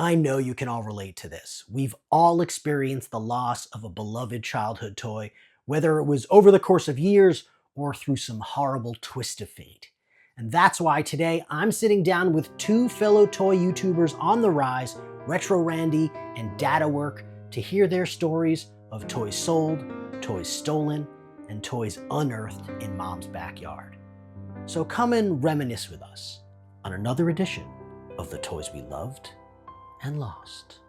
I know you can all relate to this. We've all experienced the loss of a beloved childhood toy, whether it was over the course of years or through some horrible twist of fate. And that's why today I'm sitting down with two fellow toy YouTubers on the rise, Retro Randy and DataWork, to hear their stories of toys sold, toys stolen, and toys unearthed in mom's backyard. So come and reminisce with us on another edition of the toys we loved and lost.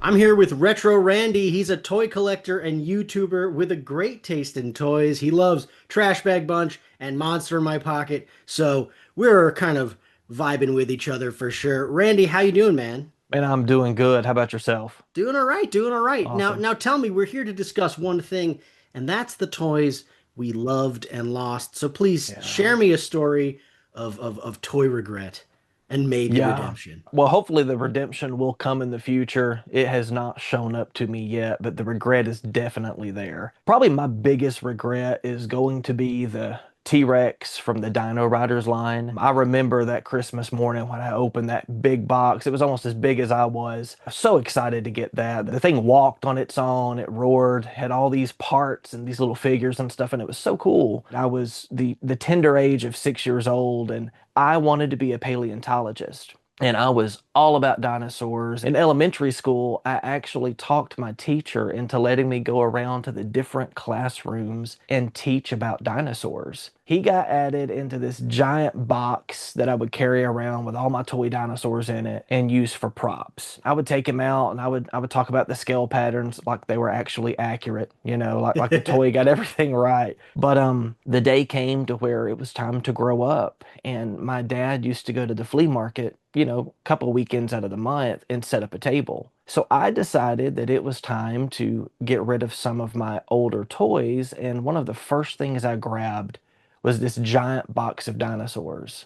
I'm here with Retro Randy. He's a toy collector and YouTuber with a great taste in toys. He loves Trash Bag Bunch and Monster in My Pocket, so we're kind of vibing with each other for sure. Randy, how you doing, man? Man, I'm doing good. How about yourself? Doing all right, doing all right. Now, Awesome. now tell me, we're here to discuss one thing, and that's the toys we loved and lost. So please Yeah. share me a story of toy regret and maybe Yeah. redemption. Well, hopefully the redemption will come in the future. It has not shown up to me yet, but the regret is definitely there. Probably my biggest regret is going to be the T-Rex from the Dino Riders line. I remember that Christmas morning when I opened that big box. It was almost as big as I was. I was so excited to get that. The thing walked on its own, it roared, had all these parts and these little figures and stuff, and it was so cool. I was the tender age of 6 years old, and I wanted to be a paleontologist. And I was all about dinosaurs. In elementary school, I actually talked my teacher into letting me go around to the different classrooms and teach about dinosaurs. He got added into this giant box that I would carry around with all my toy dinosaurs in it and use for props. I would take him out and I would talk about the scale patterns like they were actually accurate, like the toy got everything right. But the day came to where it was time to grow up, and my dad used to go to the flea market, a couple weekends out of the month and set up a table. So I decided that it was time to get rid of some of my older toys, and one of the first things I grabbed was this giant box of dinosaurs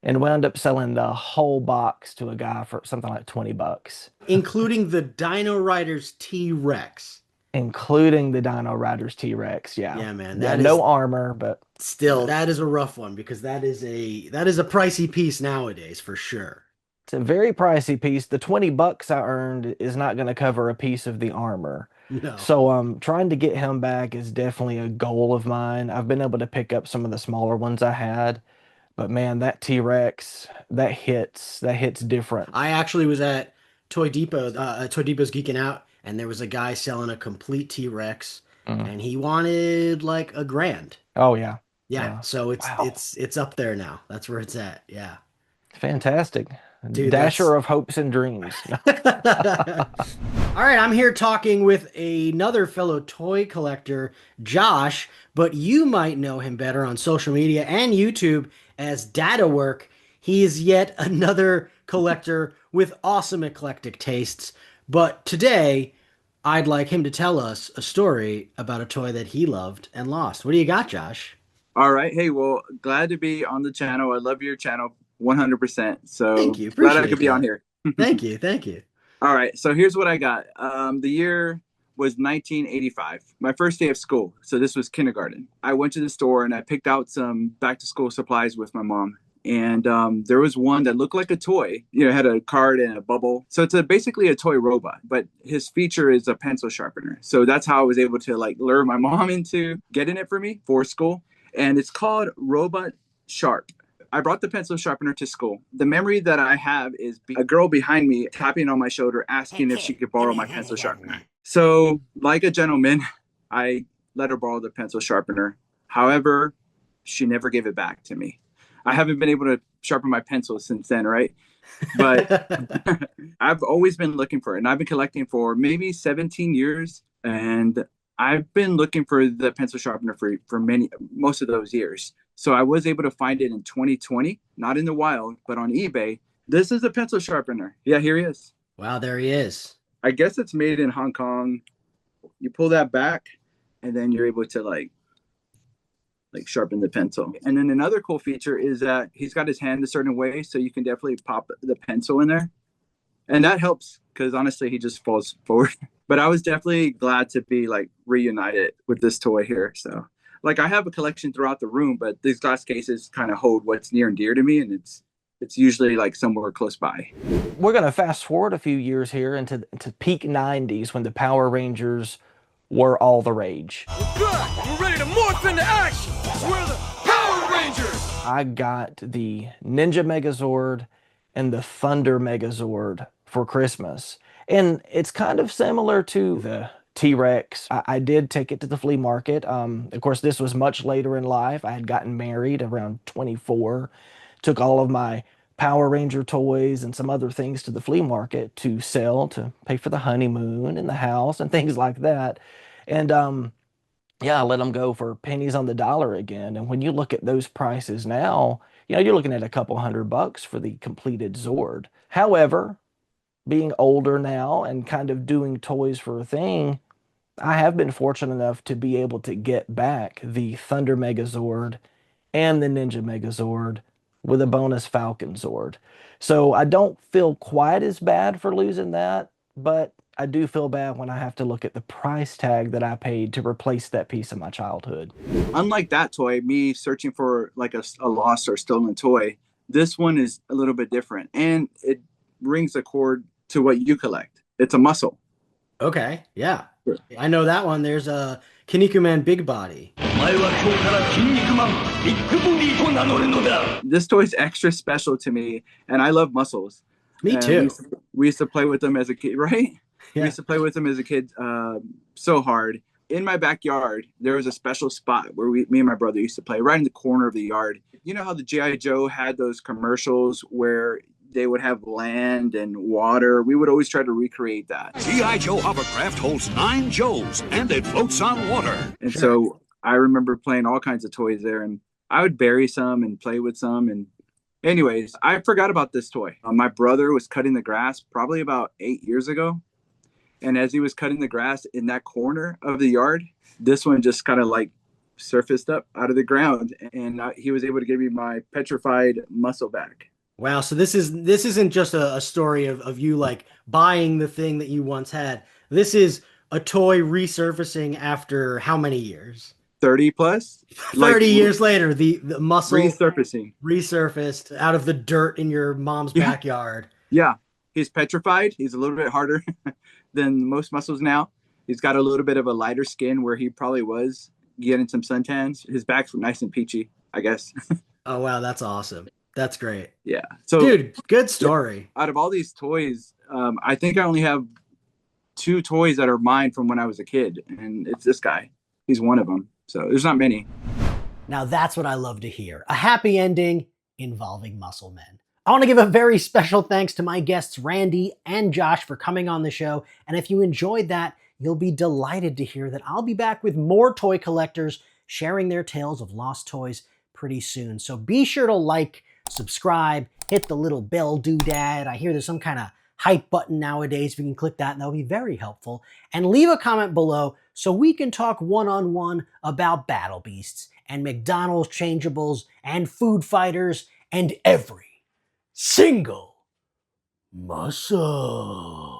and wound up selling the whole box to a guy for something like 20 bucks, Including the Dino Riders T-Rex. including the Dino Riders T-Rex. Yeah. Yeah, man, Yeah, that no is armor, but still that is a rough one because that is a pricey piece nowadays for sure. it's a very pricey piece. The 20 bucks I earned is not going to cover a piece of the armor. No. So trying to get him back is definitely a goal of mine. I've been able to pick up some of the smaller ones I had, but man, that T-Rex, that hits different. I actually was at Toy Depot. Toy Depot's geeking out, and there was a guy selling a complete T-Rex, Mm. and he wanted like a grand. Oh yeah. Yeah, Yeah. so it's Wow. it's it's up there now. That's where it's at. Yeah, Fantastic. dude, Dasher that's of hopes and dreams. all right. I'm here talking with another fellow toy collector, Josh, but you might know him better on social media and YouTube as DataWork. He is yet another collector with awesome eclectic tastes. But today, I'd like him to tell us a story about a toy that he loved and lost. What do you got, Josh? All right. Hey, well, glad to be on the channel. I love your channel 100%. Thank So you. glad I could Appreciate be on that. here. Thank you. Thank you. All right. So here's what I got. The year was 1985, my first day of school. So this was kindergarten. I went to the store and I picked out some back to school supplies with my mom. And there was one that looked like a toy, it had a card and a bubble. So it's basically a toy robot, but his feature is a pencil sharpener. So that's how I was able to like lure my mom into getting it for me for school. And it's called Robot Sharp. I brought the pencil sharpener to school. The memory that I have is a girl behind me tapping on my shoulder, Hey, asking if she kid, could come borrow here. my Hand me pencil that. sharpener. So, like a gentleman, I let her borrow the pencil sharpener. However, she never gave it back to me. I haven't been able to sharpen my pencil since then, right? But I've always been looking for it, and I've been collecting for maybe 17 years, and I've been looking for the pencil sharpener for most of those years. So I was able to find it in 2020, not in the wild, but on eBay. This is a pencil sharpener. Yeah, here he is. Wow, there he is. I guess it's made in Hong Kong. You pull that back, and then you're able to like sharpen the pencil. And then another cool feature is that he's got his hand a certain way, so you can definitely pop the pencil in there. And that helps because honestly, he just falls forward. But I was definitely glad to be like reunited with this toy here. So like I have a collection throughout the room, but these glass cases kind of hold what's near and dear to me. And It's usually like somewhere close by. We're going to fast forward a few years here into peak 90s when the Power Rangers were all the rage. We're back. We're ready to morph into action. We're the Power Rangers. I got the Ninja Megazord and the Thunder Megazord for Christmas. And it's kind of similar to the T-Rex. I did take it to the flea market. Of course, this was much later in life. I had gotten married around 24, took all of my Power Ranger toys and some other things to the flea market to sell to pay for the honeymoon and the house and things like that. And yeah, I let them go for pennies on the dollar again. And when you look at those prices now, you're looking at a couple $100 for the completed Zord. However, being older now and kind of doing toys for a thing, I have been fortunate enough to be able to get back the Thunder Megazord and the Ninja Megazord with a bonus Falcon Zord. So I don't feel quite as bad for losing that, but I do feel bad when I have to look at the price tag that I paid to replace that piece of my childhood. Unlike that toy, me searching for like a lost or stolen toy, this one is a little bit different, and it rings a chord to what you collect. It's a muscle. Okay, yeah. Sure. I know that one. There's a Kinnikuman Big Body. This toy is extra special to me, and I love muscles. Me And too. we used to play with them as a kid, right? Yeah. We used to play with them as a kid so hard. In my backyard, there was a special spot where me and my brother used to play, right in the corner of the yard. You know how the G.I. Joe had those commercials where they would have land and water? We would always try to recreate that. G.I. Joe hovercraft holds 9 Joes, and it floats on water. And so I remember playing all kinds of toys there, and I would bury some and play with some. And anyways, I forgot about this toy. My brother was cutting the grass probably about 8 years ago. And as he was cutting the grass in that corner of the yard, this one just kind of like surfaced up out of the ground. And he was able to give me my petrified muscle back. Wow, so this isn't just a story of you like buying the thing that you once had. This is a toy resurfacing after how many years? 30 plus? 30 years later, the muscle resurfaced out of the dirt in your mom's backyard. Yeah, he's petrified. He's a little bit harder than most muscles now. He's got a little bit of a lighter skin where he probably was getting some suntans. His back's nice and peachy, I guess. Oh, wow, that's awesome. That's great. Yeah. So, dude, good story. Out of all these toys, I think I only have 2 toys that are mine from when I was a kid, and it's this guy. He's one of them. So there's not many. Now that's what I love to hear. A happy ending involving muscle men. I want to give a very special thanks to my guests Randy and Josh for coming on the show. And if you enjoyed that, you'll be delighted to hear that I'll be back with more toy collectors sharing their tales of lost toys pretty soon. So be sure to like, subscribe, hit the little bell doodad. I hear there's some kind of hype button nowadays. If you can click that, that'll be very helpful. And leave a comment below so we can talk one-on-one about Battle Beasts and McDonald's changeables and food fighters and every single muscle.